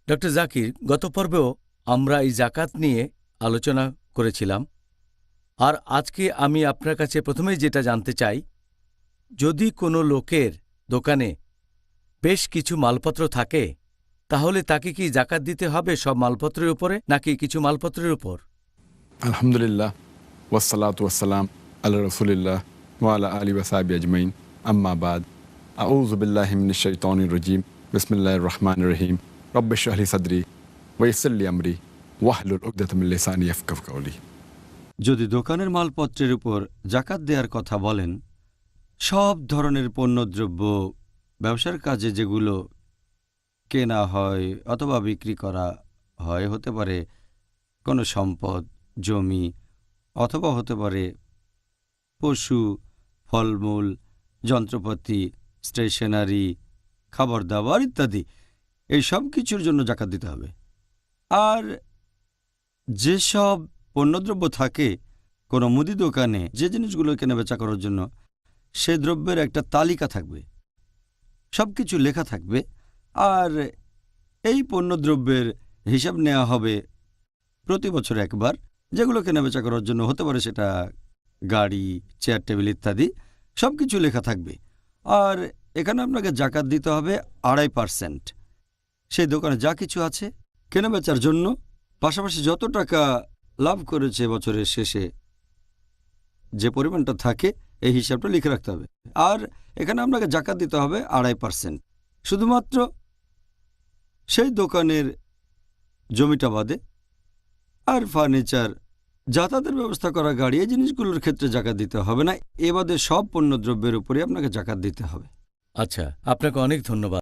Doctor Zakir, গত পর্বেও আমরা এই জাকাত নিয়ে আলোচনা করেছিলাম, আর আজকে আমি আপনার কাছে প্রথমেই যেটা জানতে চাই, যদি কোনো লোকের দোকানে বেশ কিছু মালপত্র থাকে, তাহলে তাকে কি জাকাত দিতে হবে সব মালপত্রের উপরে নাকি কিছু মালপত্রের উপর? আলহামদুলিল্লাহ, ওয়াসসালাতু ওয়াসসালাম আলা রাসূলিল্লাহ ওয়া আলা আলিহি ওয়া সাহবিহি আজমাইন, আম্মা বাদ। আউযু বিল্লাহি মিনাশ শাইতানির রাজীম। বিসমিল্লাহির রহমানির রহিম। রব্বি ইশরাহ লি সাদরি ওয়া ইয়াসসির লি আমরি ওয়াহলুল উকদাতাম মিন লিসানি ইয়াফকাহু কাওলি। যদি দোকানের মালপত্রের উপর জাকাত দেওয়ার কথা বলেন, সব ধরনের পণ্যদ্রব্য, ব্যবসার কাজে যেগুলো কেনা হয় অথবা বিক্রি করা হয়, হতে পারে কোনো সম্পদ, জমি, অথবা হতে পারে পশু, ফলমূল, যন্ত্রপাতি, স্টেশনারি, খাবার দাবার ইত্যাদি, এই সব কিছুর জন্য জাকাত দিতে হবে। আর যেসব পণ্যদ্রব্য থাকে কোনো মুদি দোকানে, যে জিনিসগুলো কেনাবেচা করার জন্য, সে দ্রব্যের একটা তালিকা থাকবে, সব কিছু লেখা থাকবে, আর এই পণ্যদ্রব্যের হিসাব নেওয়া হবে প্রতি বছর একবার। যেগুলো কেনাবেচা করার জন্য হতে পারে সেটা গাড়ি, চেয়ার টেবিল ইত্যাদি, সব কিছু লেখা থাকবে। আর এখানে আপনাকে জাকাত দিতে হবে 2.5%। সেই দোকানে যা কিছু আছে কেনাবেচার জন্য, পাশাপাশি যত টাকা লাভ করেছে বছরের শেষে, যে পরিমাণটা থাকে এই হিসাবটা লিখে রাখতে হবে। আর এখানে আপনাকে জাকাত দিতে হবে 2.5%, শুধুমাত্র সেই দোকানের জমিটা বাদে। আর ফার্নিচার, যাতায়াতের ব্যবস্থা করা গাড়ি, এই জিনিসগুলোর ক্ষেত্রে জাকাত দিতে হবে না। এ বাদে সব পণ্যদ্রব্যের উপরে আপনাকে জাকাত দিতে হবে। আচ্ছা, আপনাকে অনেক ধন্যবাদ।